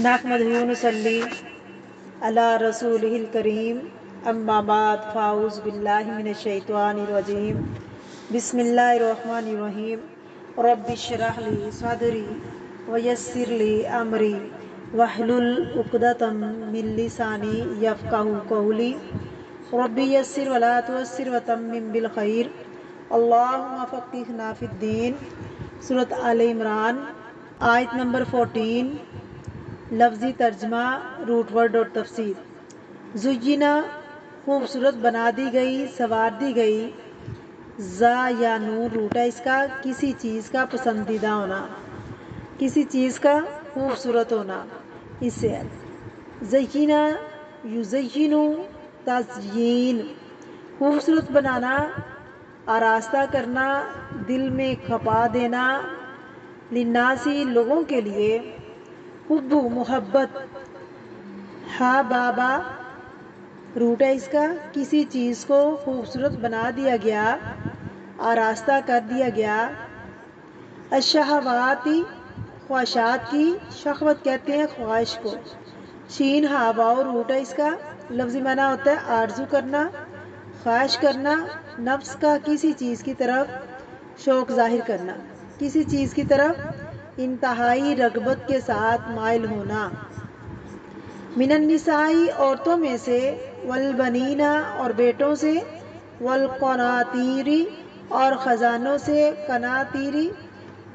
نحمدہ و نصلی علی رسولہ الکریم اما بعد فاعوذ باللہ من الشیطان الرجیم بسم اللہ الرحمن الرحیم رب اشرح لی صدری ویسر لی امری واحلل عقدۃ من لسانی یفقہوا قولی رب یسر ولا تعسر وتمم بالخیر اللہم فقہنا فی الدین۔ سورۃ آل عمران آیت نمبر 14۔ لفظی ترجمہ، روٹ ورڈ اور تفسیر۔ زینا خوبصورت بنا دی گئی، سنوار دی گئی، زا یا نون روٹ ہے اس کا، کسی چیز کا پسندیدہ ہونا، کسی چیز کا خوبصورت ہونا، اس سے ہے۔ زینا یزینو تزیین، خوبصورت بنانا، آراستہ کرنا، دل میں کھپا دینا، للناسی لوگوں کے لیے، حب محبت، ہا بابا روٹ ہے اس کا، کسی چیز کو خوبصورت بنا دیا گیا، آراستہ کر دیا گیا۔ الشہواتی، خواہشات کی، شہوت کہتے ہیں خواہش کو۔ شین ہا واو روٹ ہے اس کا، لفظی معنی ہوتا ہے آرزو کرنا، خواہش کرنا، نفس کا کسی چیز کی طرف شوق ظاہر کرنا، کسی چیز کی طرف انتہائی رغبت کے ساتھ مائل ہونا۔ من النساء، عورتوں میں سے، والبنین، اور بیٹوں سے، والقناطیر، اور خزانوں سے، قناطیر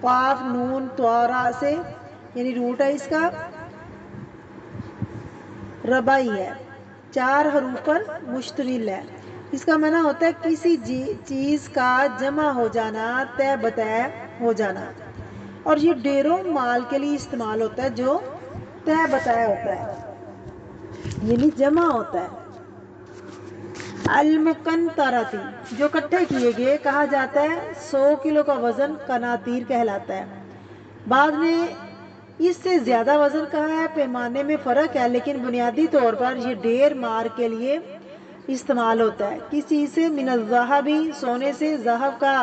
قاف نون طارا سے، یعنی روٹ ہے اس کا ربائی ہے، 4 حروف پر مشتمل ہے۔ اس کا معنی ہوتا ہے کسی چیز کا جمع ہو جانا، طے بطے ہو جانا، اور یہ ڈھیروں مال کے لیے استعمال ہوتا ہے جو طے بتایا ہوتا ہے، یعنی جمع ہوتا ہے۔ المقنطرتی، جو اکٹھے کیے گئے، کہا جاتا ہے 100 کلو کا وزن قناطیر کہلاتا ہے۔ بعد میں اس سے زیادہ وزن کہا ہے، پیمانے میں فرق ہے، لیکن بنیادی طور پر یہ ڈھیر مار کے لیے استعمال ہوتا ہے۔ کس چیز سے؟ من الذہب، سونے سے، ذہب کا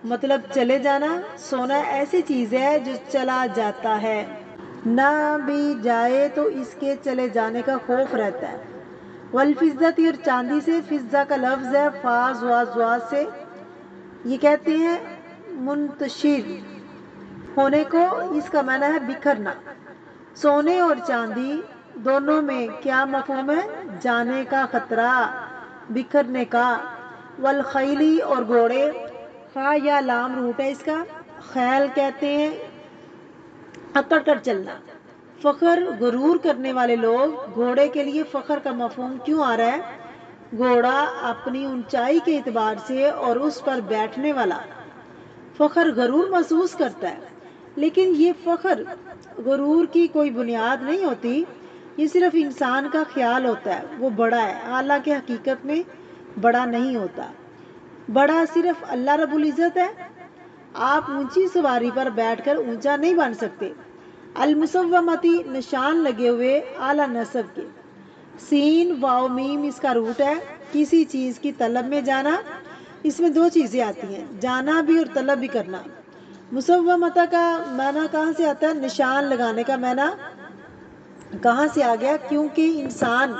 مطلب چلے جانا، سونا ایسی چیز ہے جو چلا جاتا ہے، نہ بھی جائے تو اس کے چلے جانے کا خوف رہتا ہے۔ والفضۃ، اور چاندی سے، فضہ کا لفظ ہے فا زوا سے، یہ کہتے ہیں منتشر ہونے کو، اس کا معنی ہے بکھرنا۔ سونے اور چاندی دونوں میں کیا مفہوم ہے؟ جانے کا خطرہ، بکھرنے کا۔ والخیل، اور گھوڑے، خا یا لام روٹ ہے اس کا، خیل کہتے ہیں اکڑ کر چلنا۔ فخر، غرور کرنے والے لوگ، گھوڑے کے لیے فخر کا مفہوم کیوں آ رہا ہے؟ گھوڑا اپنی اونچائی کے اعتبار سے اور اس پر بیٹھنے والا فخر غرور محسوس کرتا ہے، لیکن یہ فخر غرور کی کوئی بنیاد نہیں ہوتی، یہ صرف انسان کا خیال ہوتا ہے وہ بڑا ہے، حالانکہ حقیقت میں بڑا نہیں ہوتا۔ بڑا صرف اللہ رب العزت ہے۔ آپ اونچی سواری پر بیٹھ کر اونچا نہیں بن سکتے۔ المسومتی، نشان لگے ہوئے، اعلیٰ نسب کے۔ سین واو میم اس کا روٹ ہے، کسی چیز کی طلب میں جانا۔ اس میں 2 چیزیں آتی ہیں، جانا بھی اور طلب بھی کرنا۔ مسومتا کا معنی کہاں سے آتا ہے؟ نشان لگانے کا معنی کہاں سے آ گیا؟ کیونکہ انسان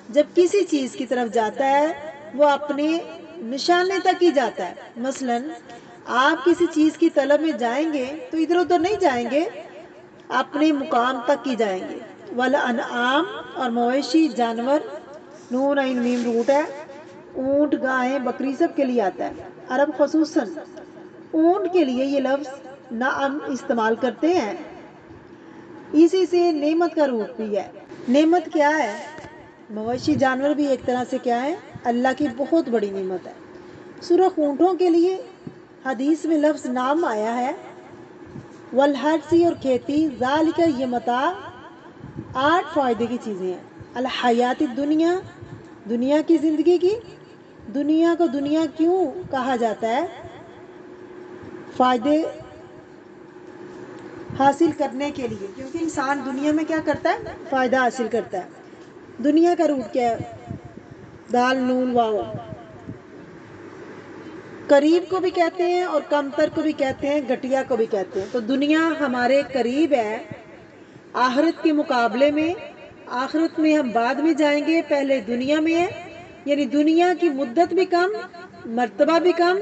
جب کسی چیز کی طرف جاتا ہے وہ اپنے نشانے تک ہی جاتا ہے۔ مثلاً آپ کسی چیز کی طلب میں جائیں گے تو ادھر ادھر نہیں جائیں گے، اپنے مقام تک ہی جائیں گے۔ والانعام، اور مویشی جانور، نون عین میم روٹ ہے، اونٹ، گائیں، بکری سب کے لیے آتا ہے۔ عرب خصوصاً اونٹ کے لیے یہ لفظ نعم استعمال کرتے ہیں، اسی سے نعمت کا روٹ بھی ہے۔ نعمت کیا ہے؟ مویشی جانور بھی ایک طرح سے کیا ہے؟ اللہ کی بہت بڑی نعمت ہے۔ سرخ اونٹوں کے لیے حدیث میں لفظ نام آیا ہے۔ والحرثی، اور کھیتی، ذالک، یہ متاع 8 فائدے کی چیزیں ہیں۔ الحیات الدنیا، دنیا کی زندگی کی۔ دنیا کو دنیا کیوں کہا جاتا ہے؟ فائدے حاصل کرنے کے لیے، کیونکہ انسان دنیا میں کیا کرتا ہے؟ فائدہ حاصل کرتا ہے۔ دنیا کا روٹ کیا ہے؟ دال نون واو۔ قریب کو بھی کہتے ہیں اور کمتر کو بھی کہتے ہیں، گھٹیا کو بھی کہتے ہیں۔ تو دنیا ہمارے قریب ہے، آخرت کے مقابلے میں آخرت میں ہم بعد میں جائیں گے، پہلے دنیا میں ہے، یعنی دنیا کی مدت بھی کم، مرتبہ بھی کم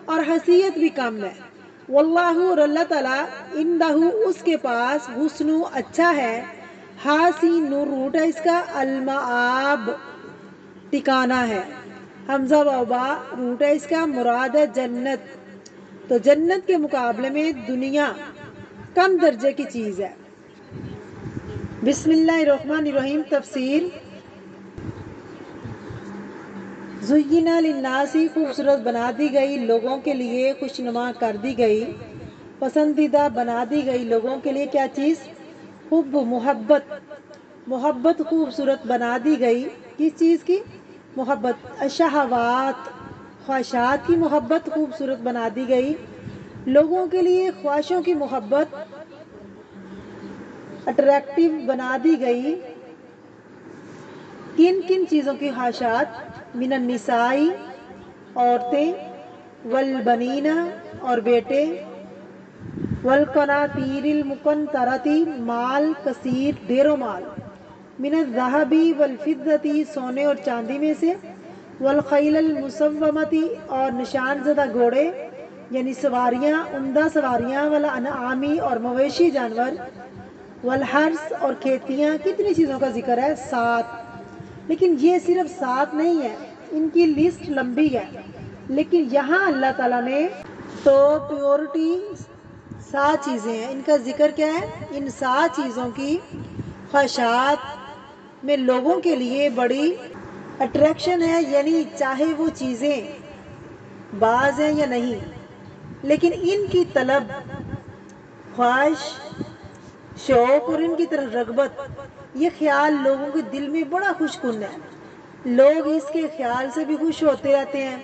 اور حیثیت بھی کم ہے۔ واللہ، اور اللہ تعالیٰ، عندہ، اس کے پاس، حسن، اچھا ہے، حسین، روٹ ہے اس کا، المآب، ٹھکانہ ہے، حمزہ و با، روٹ ہے اس کا، مراد ہے جنت۔ تو جنت کے مقابلے میں دنیا کم درجے کی چیز ہے۔ بسم اللہ الرحمن الرحیم۔ تفسیر۔ زینا للناس، خوبصورت بنا دی گئی لوگوں کے لیے، خوشنما کر دی گئی، پسندیدہ بنا دی گئی لوگوں کے لیے کیا چیز؟ حب، محبت، محبت خوبصورت بنا دی گئی، کس چیز کی؟ محبت۔ الشہوات، خواہشات کی محبت خوبصورت بنا دی گئی لوگوں کے لیے، خواہشوں کی محبت اٹریکٹیو بنا دی گئی۔ کن کن چیزوں کی خواہشات؟ من النساء، عورتیں، والبنین، اور بیٹے، والقناطیر المقنطرۃ، مال کثیر، ڈھیروں مال، من الذہب والفضۃ، سونے اور چاندی میں سے، والخیل المسومۃ، اور نشان زدہ گھوڑے یعنی سواریاں، عمدہ سواریاں، والانعام، اور مویشی جانور، والحرث، اور کھیتیاں۔ کتنی چیزوں کا ذکر ہے؟ 7۔ لیکن یہ صرف 7 نہیں ہے، ان کی لسٹ لمبی ہے، لیکن یہاں اللہ تعالیٰ نے تو پیورٹی 7 چیزیں ہیں، ان کا ذکر کیا ہے؟ ان 7 چیزوں کی خواہشات میں لوگوں کے لیے بڑی اٹریکشن ہے، یعنی چاہے وہ چیزیں بعض ہیں یا نہیں، لیکن ان کی طلب، خواہش، شوق اور ان کی طرف رغبت، یہ خیال لوگوں کے دل میں بڑا خوش کن ہے، لوگ اس کے خیال سے بھی خوش ہوتے رہتے ہیں۔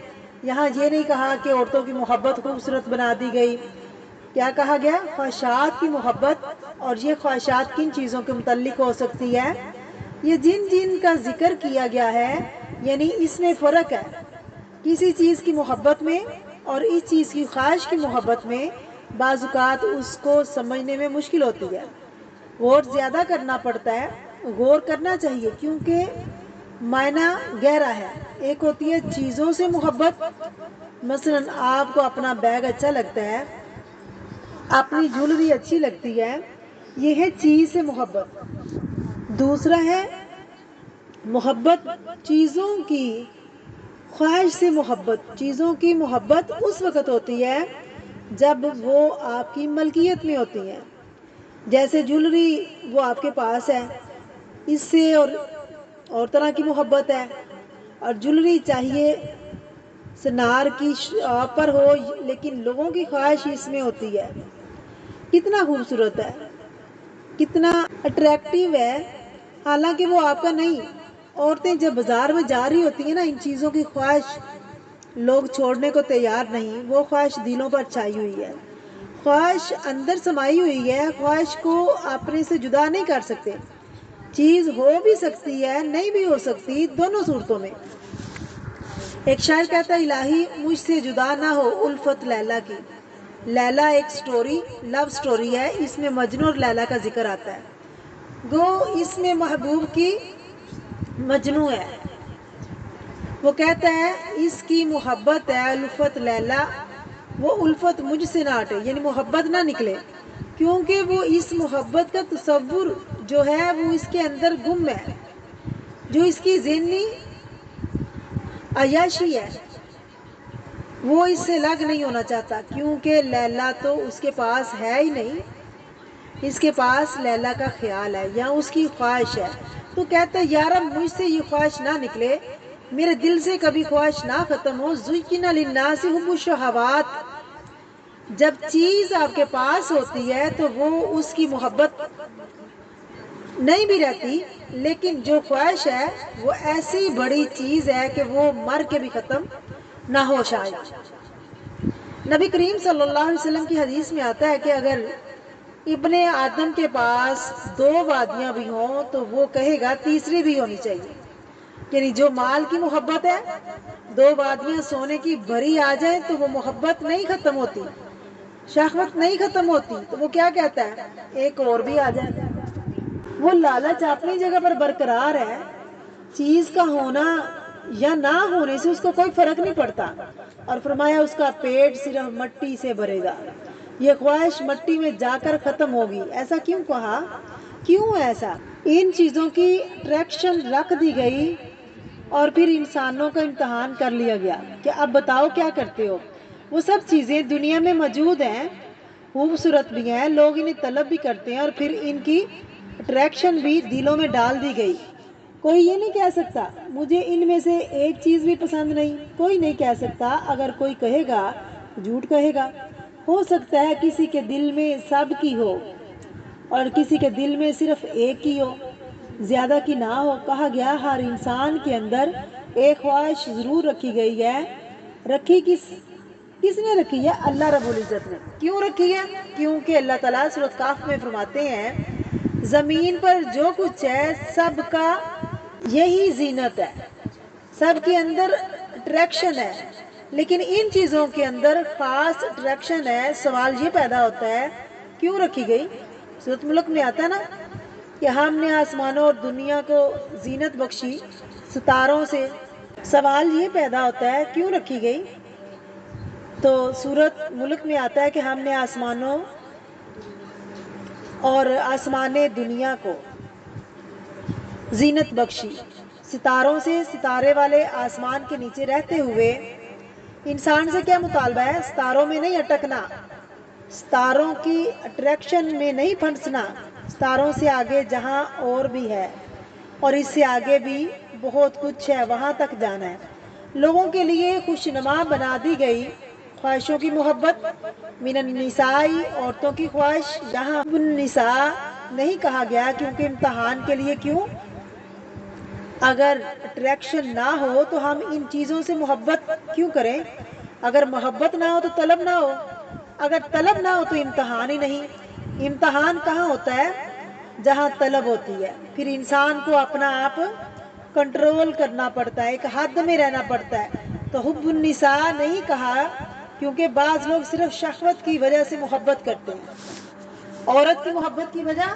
یہاں یہ نہیں کہا کہ عورتوں کی محبت خوبصورت بنا دی گئی، کیا کہا گیا؟ خواہشات کی محبت۔ اور یہ خواہشات کن چیزوں کے متعلق ہو سکتی ہے؟ یہ جن جن کا ذکر کیا گیا ہے، یعنی اس میں فرق ہے، کسی چیز کی محبت میں اور اس چیز کی خواہش کی محبت میں بعض اوقات اس کو سمجھنے میں مشکل ہوتی ہے، غور زیادہ کرنا پڑتا ہے، غور کرنا چاہیے کیونکہ معنی گہرا ہے۔ ایک ہوتی ہے چیزوں سے محبت، مثلا آپ کو اپنا بیگ اچھا لگتا ہے، اپنی جولری اچھی لگتی ہے، یہ ہے چیز سے محبت۔ دوسرا ہے محبت چیزوں کی، خواہش سے محبت۔ چیزوں کی محبت اس وقت ہوتی ہے جب وہ آپ کی ملکیت میں ہوتی ہیں، جیسے جولری وہ آپ کے پاس ہے، اس سے اور طرح کی محبت ہے، اور جولری چاہیے سنار کی شاپ پر ہو، لیکن لوگوں کی خواہش اس میں ہوتی ہے۔ کتنا خوبصورت ہے، کتنا اٹریکٹیو ہے، حالانکہ وہ آپ کا نہیں۔ عورتیں جب بازار میں جا رہی ہوتی ہیں نا، ان چیزوں کی خواہش لوگ چھوڑنے کو تیار نہیں، وہ خواہش دلوں پر چھائی ہوئی ہے، خواہش اندر سمائی ہوئی ہے، خواہش کو اپنے سے جدا نہیں کر سکتے۔ چیز ہو بھی سکتی ہے، نہیں بھی ہو سکتی، دونوں صورتوں میں۔ ایک شاعر کہتا ہے الہی مجھ سے جدا نہ ہو الفت لیلا کی۔ لیلا ایک سٹوری، لو سٹوری ہے، اس میں مجنوں اور لیلا کا ذکر آتا ہے، گو اس میں محبوب کی مجنوں ہے، وہ کہتا ہے اس کی محبت ہے الفت لیلا، وہ الفت مجھ سے نہ ہٹے، یعنی محبت نہ نکلے، کیونکہ وہ اس محبت کا تصور جو ہے وہ اس کے اندر گم ہے، جو اس کی ذہنی عیاشی ہے، وہ اس سے الگ نہیں ہونا چاہتا، کیونکہ لیلا تو اس کے پاس ہے ہی نہیں، اس کے پاس لیلا کا خیال ہے یا اس کی خواہش ہے، تو کہتا ہے یارب مجھ سے یہ خواہش نہ نکلے، میرے دل سے کبھی خواہش نہ ختم ہو۔ زُیِّنَ لِلنَّاسِ حُبُّ الشَّہَوَاتِ، جب چیز آپ کے پاس ہوتی ہے تو وہ اس کی محبت نہیں بھی رہتی، لیکن جو خواہش ہے وہ ایسی بڑی چیز ہے کہ وہ مر کے بھی ختم نہ ہو شاید۔ نبی کریم صلی اللہ علیہ وسلم کی حدیث میں آتا ہے کہ اگر ابن آدم کے پاس 2 وادیاں بھی ہوں تو وہ کہے گا تیسری بھی ہونی چاہیے، یعنی جو مال کی محبت ہے، 2 وادیاں سونے کی بھری آ جائیں تو وہ محبت نہیں ختم ہوتی، شہوت نہیں ختم ہوتی، تو وہ کیا کہتا ہے ایک اور بھی آ جائے۔ وہ لالچ اپنی جگہ پر برقرار ہے، چیز کا ہونا یا نہ ہونے سے اس کو کوئی فرق نہیں پڑتا، اور فرمایا اس کا پیٹ صرف مٹی سے بھرے گا، یہ خواہش مٹی میں جا کر ختم ہوگی۔ ایسا کیوں کہا؟ کیوں ایسا؟ ان چیزوں کی اٹریکشن رکھ دی گئی اور پھر انسانوں کا امتحان کر لیا گیا کہ اب بتاؤ کیا کرتے ہو۔ وہ سب چیزیں دنیا میں موجود ہیں، خوبصورت بھی ہیں، لوگ انہیں طلب بھی کرتے ہیں، اور پھر ان کی اٹریکشن بھی دلوں میں ڈال دی گئی۔ کوئی یہ نہیں کہہ سکتا مجھے ان میں سے ایک چیز بھی پسند نہیں، کوئی نہیں کہہ سکتا۔ اگر کوئی کہے گا جھوٹ کہے گا۔ ہو سکتا ہے کسی کے دل میں سب کی ہو اور کسی کے دل میں صرف ایک کی ہو، زیادہ کی نہ ہو۔ کہا گیا ہر انسان کے اندر ایک خواہش ضرور رکھی گئی ہے۔ رکھی کس نے رکھی ہے؟ اللہ رب العزت نے۔ کیوں رکھی ہے؟ کیونکہ اللہ تعالیٰ سورۃ کہف میں فرماتے ہیں زمین پر جو کچھ ہے سب کا یہی زینت ہے، سب کے اندر اٹریکشن ہے، لیکن ان چیزوں کے اندر خاص اٹریکشن ہے۔ سوال یہ پیدا ہوتا ہے کیوں رکھی گئی؟ سورۃ ملک میں آتا ہے نا کہ ہم نے آسمانوں اور دنیا کو زینت بخشی ستاروں سے۔ سوال یہ پیدا ہوتا ہے کیوں رکھی گئی؟ تو سورۃ ملک میں آتا ہے کہ ہم نے آسمانوں اور آسمان دنیا کو زینت بخشی ستاروں سے۔ ستارے والے آسمان کے نیچے رہتے ہوئے انسان سے کیا مطالبہ ہے؟ ستاروں میں نہیں اٹکنا، ستاروں کی اٹریکشن میں نہیں پھنسنا، ستاروں سے آگے جہاں اور بھی ہے اور اس سے آگے بھی بہت کچھ ہے، وہاں تک جانا ہے۔ لوگوں کے لیے خوشنما بنا دی گئی خواہشوں کی محبت۔ من النساء، عورتوں کی خواہش، یہاں النساء نہیں کہا گیا کیونکہ امتحان کے لیے۔ کیوں؟ اگر اٹریکشن نہ ہو تو ہم ان چیزوں سے محبت کیوں کریں؟ اگر محبت نہ ہو تو طلب نہ ہو، اگر طلب نہ ہو تو امتحان ہی نہیں۔ امتحان کہاں ہوتا ہے؟ جہاں طلب ہوتی ہے۔ پھر انسان کو اپنا آپ کنٹرول کرنا پڑتا ہے، ایک حد میں رہنا پڑتا ہے۔ تو حب النساء نہیں کہا کیونکہ بعض لوگ صرف شہوت کی وجہ سے محبت کرتے ہیں، عورت کی محبت کی وجہ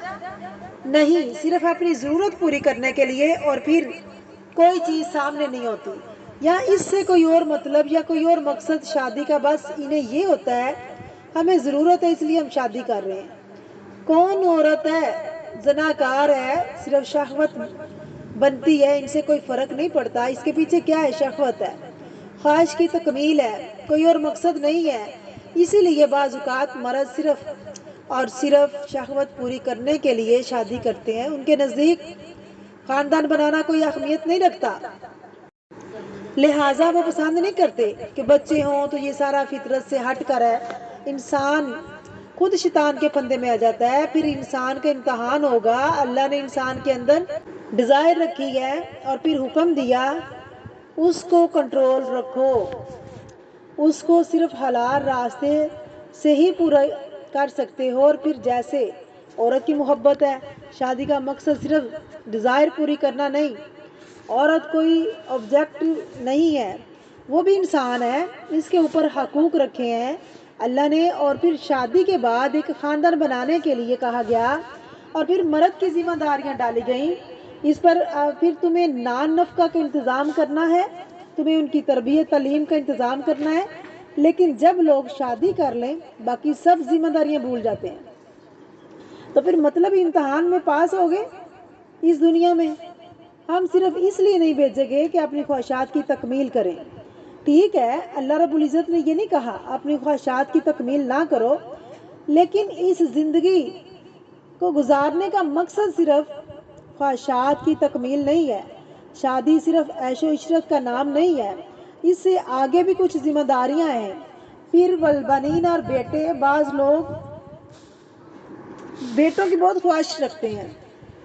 نہیں، صرف اپنی ضرورت پوری کرنے کے لیے، اور پھر کوئی چیز سامنے نہیں ہوتی یا اس سے کوئی اور مطلب یا کوئی اور مقصد شادی کا، بس انہیں یہ ہوتا ہے ہمیں ضرورت ہے اس لیے ہم شادی کر رہے ہیں۔ کون عورت ہے زناکار ہے، صرف شہوت بنتی ہے، ان سے کوئی فرق نہیں پڑتا، اس کے پیچھے کیا ہے؟ شہوت ہے، خواہش کی تکمیل ہے، کوئی اور مقصد نہیں ہے۔ اسی لیے بعض اوقات مرد صرف اور صرف شہوت پوری کرنے کے لیے شادی کرتے ہیں۔ ان کے نزدیک خاندان بنانا کوئی اہمیت نہیں رکھتا، لہٰذا وہ پسند نہیں کرتے کہ بچے ہوں، تو یہ سارا فطرت سے ہٹ کر ہے۔ انسان خود شیطان کے پھندے میں آ جاتا ہے، پھر انسان کا امتحان ہوگا۔ اللہ نے انسان کے اندر ڈیزائر رکھی ہے اور پھر حکم دیا اس کو کنٹرول رکھو، اس کو صرف حلال راستے سے ہی پورا کر سکتے ہو۔ اور پھر جیسے عورت کی محبت ہے، شادی کا مقصد صرف ڈیزائر پوری کرنا نہیں، عورت کوئی آبجیکٹ نہیں ہے، وہ بھی انسان ہے، اس کے اوپر حقوق رکھے ہیں اللہ نے۔ اور پھر شادی کے بعد ایک خاندان بنانے کے لیے کہا گیا، اور پھر مرد کی ذمہ داریاں ڈالی گئیں اس پر۔ پھر تمہیں نان نفقہ کا انتظام کرنا ہے، تمہیں ان کی تربیت تعلیم کا انتظام کرنا ہے، لیکن جب لوگ شادی کر لیں باقی سب ذمہ داریاں بھول جاتے ہیں۔ تو پھر مطلب امتحان میں پاس ہو گئے اس دنیا میں۔ ہم صرف اس لیے نہیں بھیجے گئے کہ اپنی خواہشات کی تکمیل کریں۔ ٹھیک ہے، اللہ رب العزت نے یہ نہیں کہا اپنی خواہشات کی تکمیل نہ کرو، لیکن اس زندگی کو گزارنے کا مقصد صرف خواہشات کی تکمیل نہیں ہے۔ شادی صرف عیش و عشرت کا نام نہیں ہے، اس سے آگے بھی کچھ ذمہ داریاں ہیں۔ پھر والبنین، اور بیٹے، بعض لوگ بیٹوں کی بہت خواہش رکھتے ہیں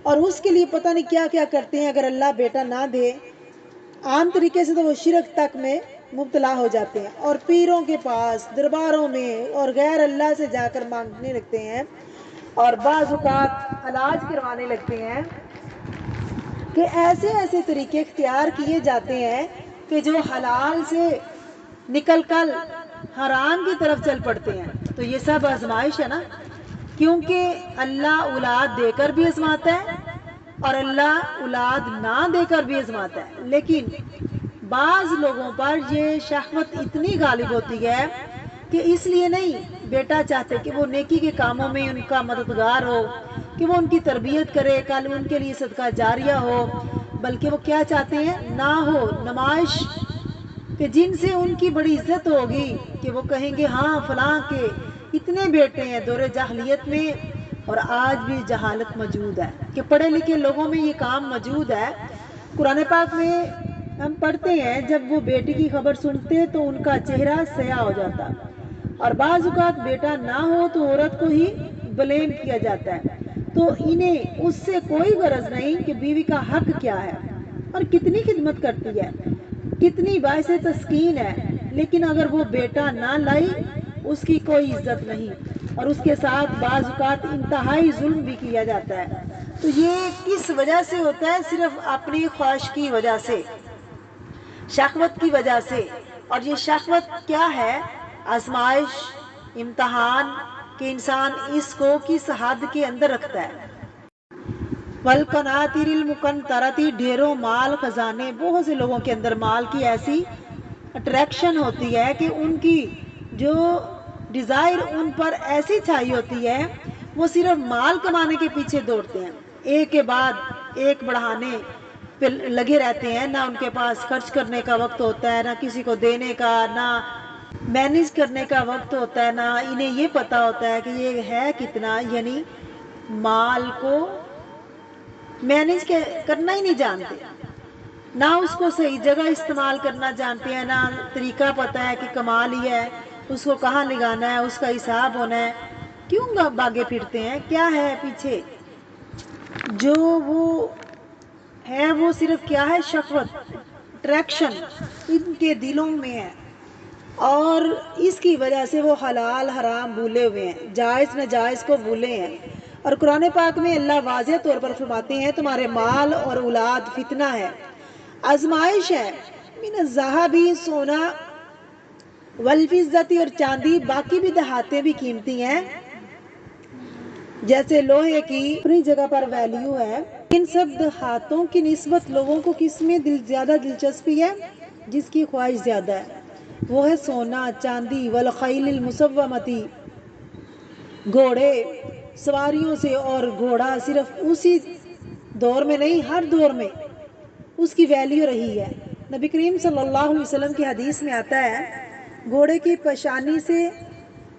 اور اس کے لیے پتہ نہیں کیا کیا کرتے ہیں۔ اگر اللہ بیٹا نہ دے، عام طریقے سے تو وہ شرک تک میں مبتلا ہو جاتے ہیں اور پیروں کے پاس، درباروں میں اور غیر اللہ سے جا کر مانگنے لگتے ہیں، اور بعض اوقات علاج کروانے لگتے ہیں کہ ایسے ایسے طریقے اختیار کیے جاتے ہیں کہ جو حلال سے نکل کر حرام کی طرف چل پڑتے ہیں۔ تو یہ سب آزمائش ہے نا، کیونکہ اللہ اولاد دے کر بھی آزماتا ہے اور اللہ اولاد نہ دے کر بھی آزماتا ہے، لیکن بعض لوگوں پر یہ شہوت اتنی غالب ہوتی ہے کہ اس لیے نہیں بیٹا چاہتے کہ وہ نیکی کے کاموں میں ان کا مددگار ہو، کہ وہ ان کی تربیت کرے، کل ان کے لیے صدقہ جاریہ ہو، بلکہ وہ کیا چاہتے ہیں؟ نہ ہو نمائش، کہ جن سے ان کی بڑی عزت ہوگی، کہ وہ کہیں گے ہاں فلاں کے اتنے بیٹے ہیں۔ دور جاہلیت میں اور آج بھی جہالت موجود ہے کہ پڑھے لکھے لوگوں میں یہ کام موجود ہے۔ قرآن پاک میں ہم پڑھتے ہیں جب وہ بیٹی کی خبر سنتے تو ان کا چہرہ سیاہ ہو جاتا، اور بعض اوقات بیٹا نہ ہو تو عورت کو ہی بلیم کیا جاتا ہے، تو انہیں اس سے کوئی غرض نہیں کہ بیوی کا حق کیا ہے اور کتنی خدمت کرتی ہے، کتنی باعث تسکین ہے، لیکن اگر وہ بیٹا نہ لائی اس کی کوئی عزت نہیں، اور اس کے ساتھ بعض اوقات انتہائی ظلم بھی کیا جاتا ہے۔ تو یہ کس وجہ سے ہوتا ہے؟ صرف اپنی خواہش کی وجہ سے، شہوت کی وجہ سے۔ اور یہ شہوت کیا ہے؟ آزمائش، امتحان، کہ انسان اس کو کس حد کے اندر رکھتا ہے۔ وَالْقَنَاطِرِ الْمُقَنطَرَةِ، ڈھیروں مال خزانے، بہت سے لوگوں کے اندر مال کی ایسی اٹریکشن ہوتی ہے کہ ان کی جو ڈیزائر ان پر ایسی چھائی ہوتی ہے، وہ صرف مال کمانے کے پیچھے دوڑتے ہیں، ایک کے بعد ایک بڑھانے پہ لگے رہتے ہیں، نہ ان کے پاس خرچ کرنے کا وقت ہوتا ہے، نہ کسی کو دینے کا، نہ مینیج کرنے کا وقت ہوتا ہے، نہ انہیں یہ پتا ہوتا ہے کہ یہ ہے کتنا، یعنی مال کو مینیج کرنا ہی نہیں جانتے، نہ اس کو صحیح جگہ استعمال کرنا جانتے ہیں، نہ طریقہ پتہ ہے کہ کما لیا ہے اس کو کہاں لگانا ہے، اس کا حساب ہونا ہے۔ کیوں بھاگے پھرتے ہیں؟ کیا ہے پیچھے؟ جو وہ ہے وہ صرف کیا ہے؟ شہوت، اٹریکشن ان کے دلوں میں ہے، اور اس کی وجہ سے وہ حلال حرام بھولے ہوئے ہیں، جائز ناجائز کو بھولے ہیں۔ اور قرآن پاک میں اللہ واضح طور پر فرماتے ہیں تمہارے مال اور اولاد فتنہ ہے، آزمائش ہے، من الذہب، سونا، والفضة، اور چاندی، باقی بھی دھاتیں بھی قیمتی ہیں، جیسے لوہے کی اپنی جگہ پر ویلیو ہے۔ ان سب دھاتوں کی نسبت لوگوں کو کس میں زیادہ دلچسپی ہے؟ جس کی خواہش زیادہ ہے، وہ ہے سونا چاندی، والخیل المسومۃ، گھوڑے سواریوں سے، اور گھوڑا صرف اسی دور میں نہیں، ہر دور میں اس کی ویلیو رہی ہے۔ نبی کریم صلی اللہ علیہ وسلم کی حدیث میں آتا ہے گھوڑے کی پیشانی سے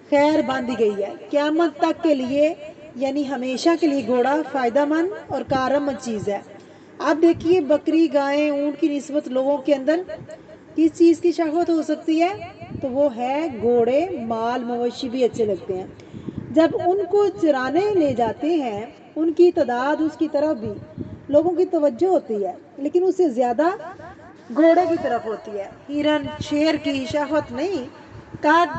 خیر باندھی گئی ہے، قیامت تک کے لیے، یعنی ہمیشہ کے لیے گھوڑا فائدہ مند اور کارآمد چیز ہے۔ آپ دیکھیے بکری، گائیں، اونٹ کی نسبت لوگوں کے اندر کس چیز کی شہوت ہو سکتی ہے؟ تو وہ ہے گھوڑے، مال، مویشی بھی اچھے لگتے ہیں۔ جب ان کو چرانے لے جاتے ہیں ان کی تعداد، اس کی طرف بھی لوگوں کی توجہ ہوتی ہے، لیکن اس سے زیادہ گھوڑے کی طرف ہوتی ہے۔ ہرن، شیر کی شہوت نہیں، کاٹ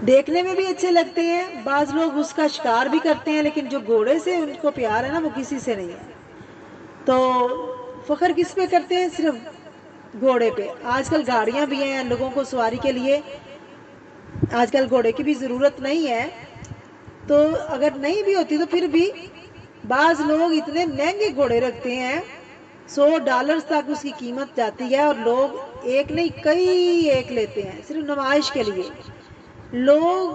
دیکھنے میں بھی اچھے لگتے ہیں، بعض لوگ اس کا شکار بھی کرتے ہیں، لیکن جو گھوڑے سے ان کو پیار ہے نا، وہ کسی سے نہیں ہے۔ تو فخر کس پہ کرتے ہیں؟ صرف گھوڑے پہ۔ آج کل گاڑیاں بھی ہیں لوگوں کو سواری کے لیے، آج کل گھوڑے کی بھی ضرورت نہیں ہے، تو اگر نہیں بھی ہوتی تو پھر بھی بعض لوگ اتنے مہنگے گھوڑے رکھتے ہیں، $100 تک اس کی قیمت جاتی ہے، اور لوگ ایک نہیں کئی ایک لیتے ہیں صرف نمائش کے لیے۔ لوگ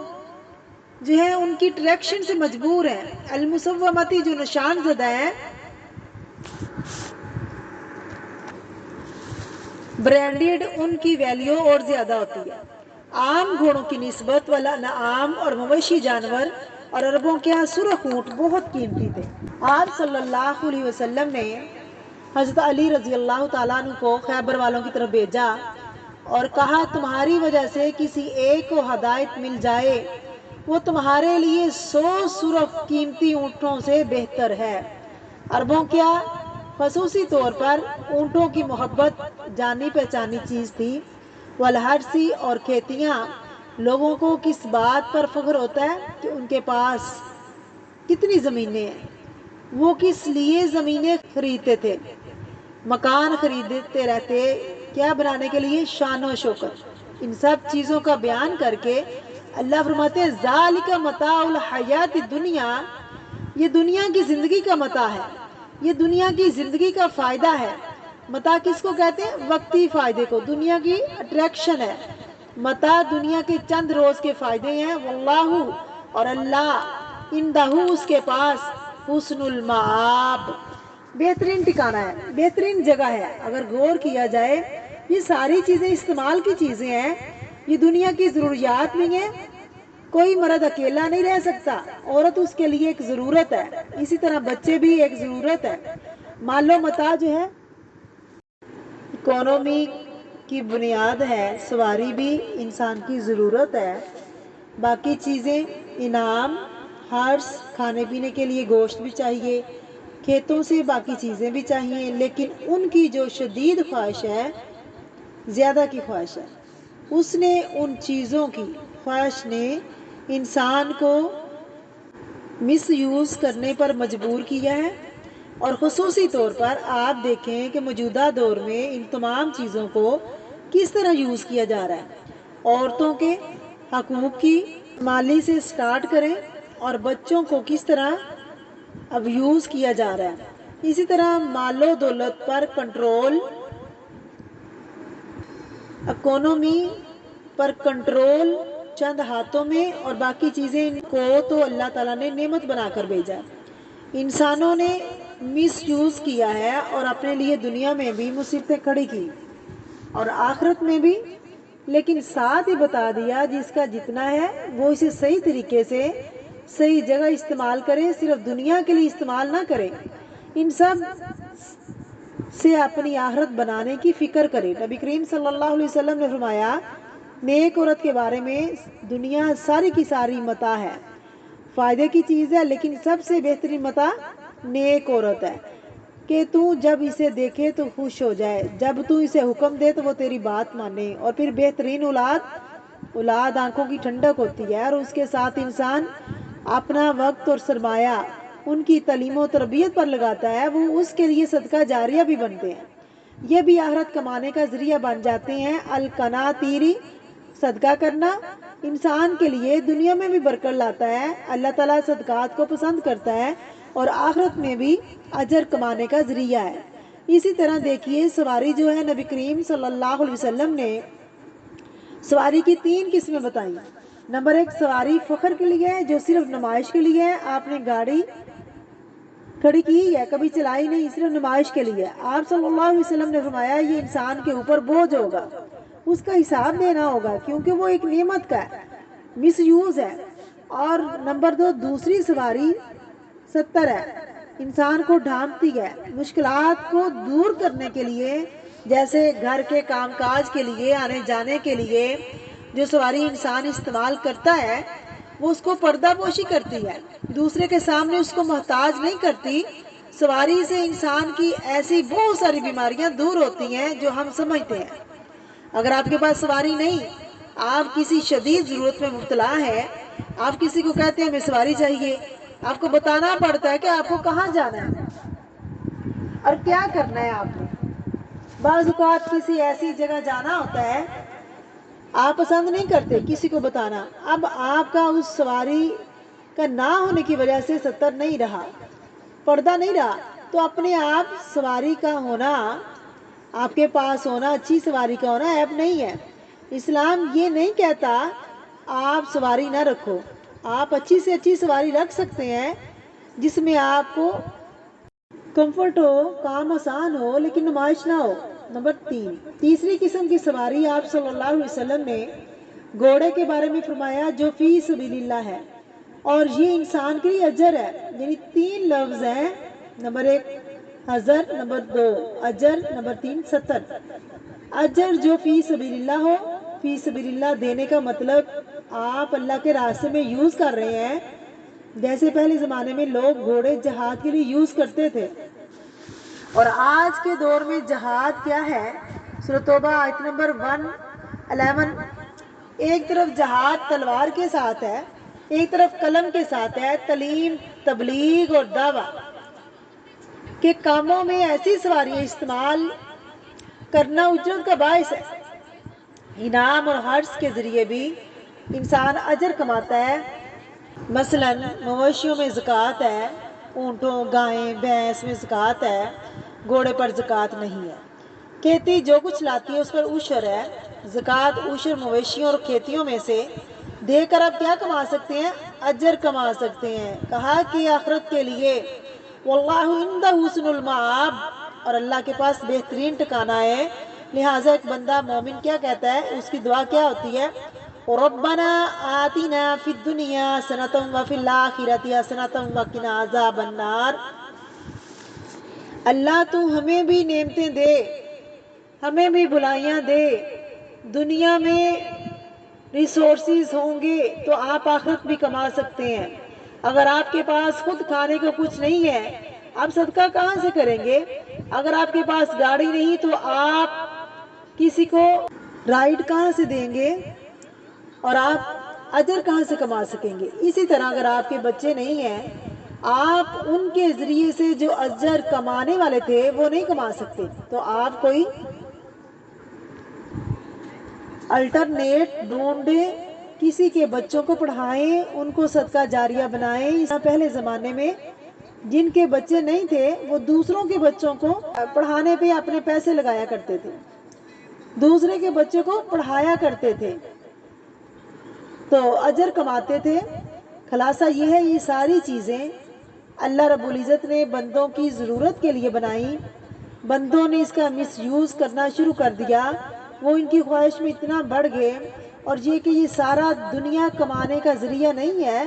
جو ہے ان کی اٹریکشن سے مجبور ہیں۔ المسومتی، جو نشان زدہ ہے، برانڈیڈ، ان کی ویلیو اور زیادہ ہوتی ہے عام گھوڑوں کی نسبت، والا نعام اور مویشی جانور، اور عربوں کے ہاں سرخ اونٹ بہت قیمتی تھے۔ آپ صلی اللہ علیہ وسلم نے حضرت علی رضی اللہ تعالیٰ عنہ کو خیبر والوں کی طرف بھیجا اور کہا تمہاری وجہ سے کسی ایک کو ہدایت مل جائے وہ تمہارے لیے 100 سرخ قیمتی اونٹوں سے بہتر ہے۔ عربوں کیا خصوصی طور پر اونٹوں کی محبت جانی پہچانی چیز تھی۔ والحرثی، اور کھیتیاں، لوگوں کو کس بات پر فخر ہوتا ہے کہ ان کے پاس کتنی زمینیں ہیں، وہ کس لیے زمینیں خریدتے تھے، مکان خریدتے رہتے، کیا بنانے کے لیے؟ شان و شوکت۔ ان سب چیزوں کا بیان کر کے اللہ فرماتے ہیں ذالک متاع الحیات الدنیا، یہ دنیا کی زندگی کا متاع ہے، یہ دنیا کی زندگی کا فائدہ ہے۔ متاع کس کو کہتے ہیں؟ وقتی فائدے کو، دنیا کی اٹریکشن ہے۔ متاع دنیا کے چند روز کے فائدے ہیں۔ واللہ، اور اللہ، عندہ، اس کے پاس، حسن المآب، بہترین ٹھکانہ ہے، بہترین جگہ ہے۔ اگر غور کیا جائے یہ ساری چیزیں استعمال کی چیزیں ہیں، یہ دنیا کی ضروریات بھی ہیں۔ کوئی مرد اکیلا نہیں رہ سکتا، عورت اس کے لیے ایک ضرورت ہے، اسی طرح بچے بھی ایک ضرورت ہے۔ مال و متاع جو ہے اکانومی کی بنیاد ہے، سواری بھی انسان کی ضرورت ہے، باقی چیزیں انعام، ہارس، کھانے پینے کے لیے گوشت بھی چاہیے، کھیتوں سے باقی چیزیں بھی چاہیے، لیکن ان کی جو شدید خواہش ہے، زیادہ کی خواہش ہے، اس نے ان چیزوں کی خواہش نے انسان کو مس یوز کرنے پر مجبور کیا ہے۔ اور خصوصی طور پر آپ دیکھیں کہ موجودہ دور میں ان تمام چیزوں کو کس طرح یوز کیا جا رہا ہے۔ عورتوں کے حقوق کی مالی سے سٹارٹ کریں اور بچوں کو کس طرح اب یوز کیا جا رہا ہے۔ اسی طرح مال و دولت پر کنٹرول، اکانومی پر کنٹرول چند ہاتھوں میں، اور باقی چیزیں کو تو اللہ تعالیٰ نے نعمت بنا کر بھیجا ہے۔ انسانوں نے مس یوز کیا ہے اور اپنے لیے دنیا میں بھی مصیبتیں کھڑی کی اور آخرت میں بھی، لیکن ساتھ ہی بتا دیا جس کا جتنا ہے وہ اسے صحیح طریقے سے صحیح جگہ استعمال کرے، صرف دنیا کے لیے استعمال نہ کرے، ان سب سے اپنی آخرت بنانے کی فکر کرے۔ نبی کریم صلی اللہ علیہ وسلم نے فرمایا، نیک عورت کے بارے میں، دنیا ساری کی ساری متاع ہے، فائدے کی چیز ہے، لیکن سب سے بہترین متاع نیک عورت ہے کہ تو جب اسے دیکھے تو خوش ہو جائے، جب تو اسے حکم دے تو وہ تیری بات مانے، اور پھر بہترین اولاد آنکھوں کی ٹھنڈک ہوتی ہے، اور اس کے ساتھ انسان اپنا وقت اور سرمایہ ان کی تعلیم و تربیت پر لگاتا ہے، وہ اس کے لیے صدقہ جاریہ بھی بنتے ہیں، یہ بھی آخرت کمانے کا ذریعہ بن جاتے ہیں۔ القناطیری، صدقہ کرنا انسان کے لیے دنیا میں بھی برکت لاتا ہے، اللہ تعالیٰ صدقات کو پسند کرتا ہے اور آخرت میں بھی اجر کمانے کا ذریعہ ہے۔ اسی طرح دیکھیے سواری جو ہے، نبی کریم صلی اللہ علیہ وسلم نے سواری کی 3 قسمیں بتائیں۔ نمبر 1، سواری فخر کے لیے ہے، جو صرف نمائش کے لیے ہے۔ آپ نے گاڑی کھڑی کی ہے، کبھی چلائی نہیں، صرف نمائش کے لیے۔ آپ صلی اللہ علیہ وسلم نے فرمایا یہ انسان کے اوپر بوجھ ہوگا، اس کا حساب دینا ہوگا، کیونکہ وہ ایک نعمت کا مس یوز ہے۔ اور نمبر 2، دوسری سواری 70 ہے، انسان کو ڈھانپتی ہے، مشکلات کو دور کرنے کے لیے، جیسے گھر کے کام کاج کے لیے، آنے جانے کے لیے جو سواری انسان استعمال کرتا ہے، وہ اس کو پردہ پوشی کرتی ہے، دوسرے کے سامنے اس کو محتاج نہیں کرتی۔ سواری سے انسان کی ایسی بہت ساری بیماریاں دور ہوتی ہیں جو ہم سمجھتے ہیں۔ اگر آپ کے پاس سواری نہیں، آپ کسی شدید ضرورت میں مبتلا ہے، آپ کسی کو کہتے ہیں ہمیں سواری چاہیے، آپ کو بتانا پڑتا ہے کہ آپ کو کہاں جانا ہے اور کیا کرنا ہے۔ آپ نے بعض اوقات کسی ایسی جگہ جانا ہوتا ہے، آپ پسند نہیں کرتے کسی کو بتانا، اب آپ کا اس سواری کا نہ ہونے کی وجہ سے 70 نہیں رہا، پردہ نہیں رہا، تو اپنے آپ سواری کا ہونا، آپ کے پاس ہونا، اچھی سواری کا ہونا عیب نہیں ہے۔ اسلام یہ نہیں کہتا آپ سواری نہ رکھو، آپ اچھی سے اچھی سواری رکھ سکتے ہیں جس میں آپ کو کمفرٹ ہو، کام آسان ہو، لیکن نمائش نہ ہو۔ نمبر 3، تیسری قسم کی سواری آپ صلی اللہ علیہ وسلم نے گھوڑے کے بارے میں فرمایا، جو فی سبیل اللہ ہے، اور یہ انسان کے لیے اجر ہے، یعنی 3 لفظ ہیں، نمبر 1 حضر، نمبر 2 اجر، نمبر 3 70۔ اجر جو فی سبیل اللہ ہو، فی سبیل اللہ دینے کا مطلب آپ اللہ کے راستے میں یوز کر رہے ہیں، جیسے پہلے زمانے میں لوگ گھوڑے جہاد کے لیے یوز کرتے تھے، اور آج کے دور میں جہاد کیا ہے؟ سورۃ توبہ آیت نمبر 111، ایک طرف جہاد تلوار کے ساتھ ہے، ایک طرف قلم کے ساتھ ہے، تعلیم، تبلیغ اور دعویٰ کے کاموں میں ایسی سواریاں استعمال کرنا اجرت کا باعث ہے۔ انعام اور حرص کے ذریعے بھی انسان اجر کماتا ہے، مثلا مویشیوں میں زکوٰۃ ہے، اونٹوں گائیں بھینس میں زکوٰۃ ہے، گھوڑے پر زکوٰۃ نہیں ہے۔ کھیتی جو کچھ لاتی ہے اس پر عشر ہے، زکوٰۃ عشر مویشیوں اور کھیتیوں میں سے دے کر آپ کیا کما سکتے ہیں؟ اجر کما سکتے ہیں۔ کہا کہ آخرت کے لیے واللہ عندہ حسن المآب، اور اللہ کے پاس بہترین ٹھکانہ ہے۔ لہٰذا ایک بندہ مومن کیا کہتا ہے، اس کی دعا کیا ہوتی ہے؟ ربنا آتنا فی الدنیا حسنۃ وفی الآخرۃ حسنۃ وقنا عذاب النار۔ اللہ تو ہمیں بھی نعمتیں دے، ہمیں بھی بھلائیاں دے، دنیا میں ریسورسز ہوں گے تو آپ آخرت بھی کما سکتے ہیں۔ اگر آپ کے پاس خود کھانے کو کچھ نہیں ہے، آپ صدقہ کہاں سے کریں گے؟ اگر آپ کے پاس گاڑی نہیں تو آپ کسی کو رائڈ کہاں سے دیں گے؟ اور آپ اجر کہاں سے کما سکیں گے؟ اسی طرح اگر آپ کے بچے نہیں ہیں، آپ ان کے ذریعے سے جو اجر کمانے والے تھے وہ نہیں کما سکتے، تو آپ کوئی الٹرنیٹ ڈھونڈیں، کسی کے بچوں کو پڑھائیں، ان کو صدقہ جاریہ بنائیں۔ پہلے زمانے میں جن کے بچے نہیں تھے وہ دوسروں کے بچوں کو پڑھانے پہ اپنے پیسے لگایا کرتے تھے، دوسرے کے بچے کو پڑھایا کرتے تھے تو اجر کماتے تھے۔ خلاصہ یہ ہے، یہ ساری چیزیں اللہ رب العزت نے بندوں کی ضرورت کے لیے بنائی، بندوں نے اس کا مس یوز کرنا شروع کر دیا، وہ ان کی خواہش میں اتنا بڑھ گئے۔ اور یہ کہ یہ سارا دنیا کمانے کا ذریعہ نہیں ہے،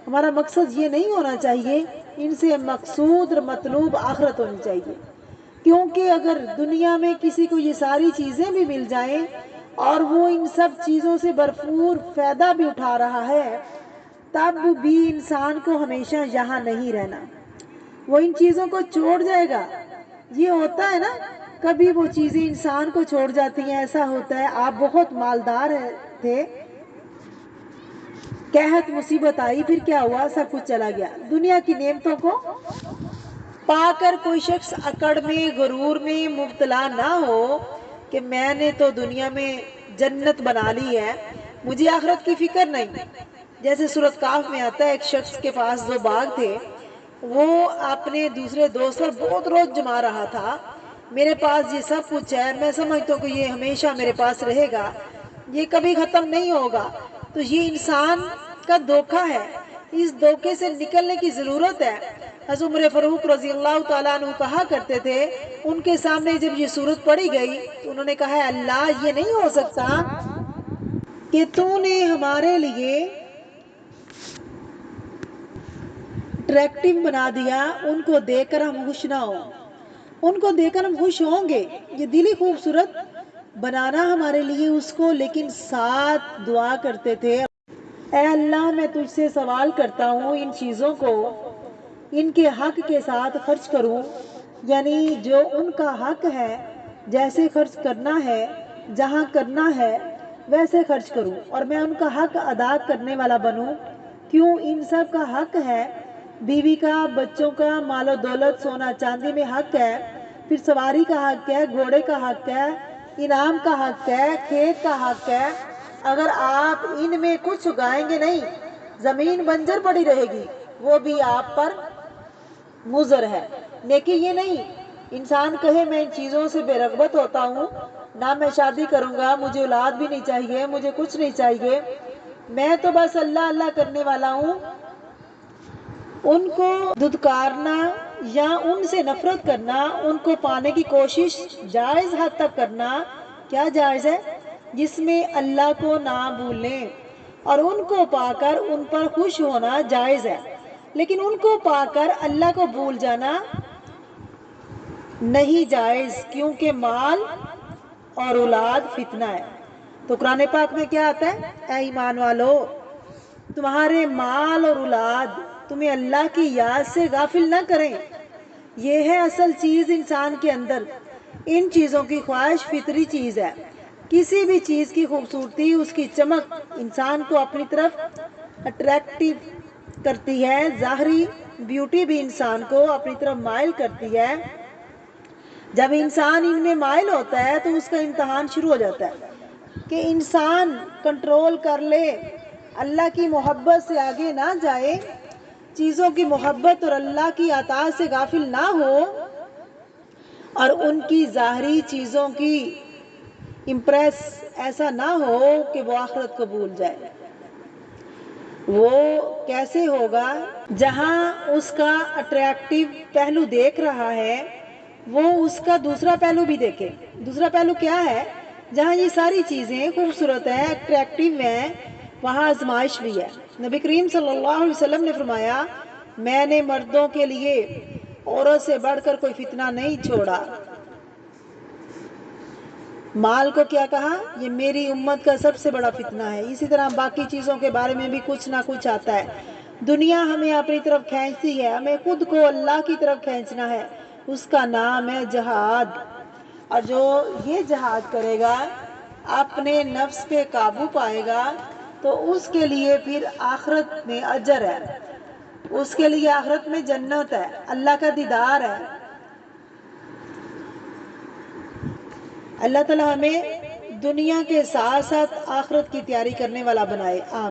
ہمارا مقصد یہ نہیں ہونا چاہیے، ان سے مقصود اور مطلوب آخرت ہونی چاہیے۔ کیونکہ اگر دنیا میں کسی کو یہ ساری چیزیں بھی مل جائیں اور وہ ان سب چیزوں سے بھرپور فائدہ بھی اٹھا رہا ہے، تب بھی انسان کو ہمیشہ یہاں نہیں رہنا، وہ ان چیزوں کو چھوڑ جائے گا۔ یہ ہوتا ہے نا، کبھی وہ چیزیں انسان کو چھوڑ جاتی ہیں، ایسا ہوتا ہے۔ آپ بہت مالدار تھے، قحط مصیبت آئی، پھر کیا ہوا؟ سب کچھ چلا گیا۔ دنیا کی نعمتوں کو پا کر کوئی شخص اکڑ میں غرور میں مبتلا نہ ہو کہ میں نے تو دنیا میں جنت بنا لی ہے، مجھے آخرت کی فکر نہیں۔ جیسے سورۃ کہف میں آتا ہے، ایک شخص کے پاس 2 باغ تھے، وہ اپنے دوسرے دوست پر بہت روز جما رہا تھا، میرے پاس یہ سب کچھ ہے، میں سمجھتا ہوں کہ یہ ہمیشہ میرے پاس رہے گا، یہ کبھی ختم نہیں ہوگا۔ تو یہ انسان کا دھوکہ ہے، اس دھوکے سے نکلنے کی ضرورت ہے۔ حضرت عمر فاروق رضی اللہ تعالیٰ عنہ کہا کرتے تھے، ان کے سامنے جب یہ صورت پڑھی گئی تو انہوں نے کہا، اللہ یہ نہیں ہو سکتا کہ تو نے ہمارے لیے اٹریکٹیو بنا دیا، ان کو دیکھ کر ہم خوش نہ ہوں، ان کو دیکھ کر ہم خوش ہوں گے، یہ دلی خوبصورت بنانا ہمارے لیے اس کو، لیکن ساتھ دعا کرتے تھے، اے اللہ میں تجھ سے سوال کرتا ہوں ان چیزوں کو ان کے حق کے ساتھ خرچ کروں، یعنی جو ان کا حق ہے جیسے خرچ کرنا ہے، جہاں کرنا ہے ویسے خرچ کروں، اور میں ان کا حق ادا کرنے والا بنوں۔ کیوں؟ ان سب کا حق ہے، بیوی کا، بچوں کا، مال و دولت، سونا چاندی میں حق ہے، پھر سواری کا حق ہے، گھوڑے کا حق ہے، انعام کا حق ہے، کھیت کا حق ہے۔ اگر آپ ان میں کچھ اگائیں گے نہیں، زمین بنجر پڑی رہے گی، وہ بھی آپ پر مضر ہے۔ نیکی یہ نہیں انسان کہے میں ان چیزوں سے بے رغبت ہوتا ہوں، نہ میں شادی کروں گا، مجھے اولاد بھی نہیں چاہیے، مجھے کچھ نہیں چاہیے، میں تو بس اللہ اللہ کرنے والا ہوں، ان کو دھتکارنا یا ان سے نفرت کرنا، ان کو پانے کی کوشش جائز حد تک کرنا، کیا جائز ہے؟ جس میں اللہ کو نہ بھولیں، اور ان کو پا کر ان پر خوش ہونا جائز ہے، لیکن ان کو پا کر اللہ کو بھول جانا نہیں جائز، کیونکہ مال اور اولاد فتنہ ہے۔ تو قرآن پاک میں کیا آتا ہے؟ اے ایمان والو، تمہارے مال اور اولاد تمہیں اللہ کی یاد سے غافل نہ کریں، یہ ہے اصل چیز انسان کے اندر۔ ان چیزوں کی خواہش فطری چیز ہے، کسی بھی چیز کی خوبصورتی، اس کی چمک انسان کو اپنی طرف اٹریکٹیو کرتی ہے، ظاہری بیوٹی بھی انسان کو اپنی طرف مائل کرتی ہے۔ جب انسان ان میں مائل ہوتا ہے تو اس کا امتحان شروع ہو جاتا ہے کہ انسان کنٹرول کر لے، اللہ کی محبت سے آگے نہ جائے، چیزوں کی محبت اور اللہ کی اطاعت سے غافل نہ ہو اور ان کی ظاہری چیزوں کی امپریس ایسا نہ ہو کہ وہ آخرت کو بھول جائے۔ وہ کیسے ہوگا؟ جہاں اس کا اٹریکٹیو پہلو دیکھ رہا ہے وہ اس کا دوسرا پہلو بھی دیکھے۔ دوسرا پہلو کیا ہے؟ جہاں یہ ساری چیزیں خوبصورت ہیں، اٹریکٹیو ہیں، وہاں آزمائش بھی ہے۔ نبی کریم صلی اللہ علیہ وسلم نے فرمایا، میں نے مردوں کے لیے عورت سے بڑھ کر کوئی فتنہ نہیں چھوڑا۔ مال کو کیا کہا؟ یہ میری امت کا سب سے بڑا فتنہ ہے۔ اسی طرح باقی چیزوں کے بارے میں بھی کچھ نہ کچھ آتا ہے۔ دنیا ہمیں اپنی طرف کھینچتی ہے، ہمیں خود کو اللہ کی طرف کھینچنا ہے، اس کا نام ہے جہاد۔ اور جو یہ جہاد کرے گا، اپنے نفس پہ قابو پائے گا، تو اس کے لیے پھر آخرت میں اجر ہے، اس کے لیے آخرت میں جنت ہے، اللہ کا دیدار ہے۔ اللہ تعالیٰ ہمیں دنیا کے ساتھ ساتھ آخرت کی تیاری کرنے والا بنائے۔ آمین۔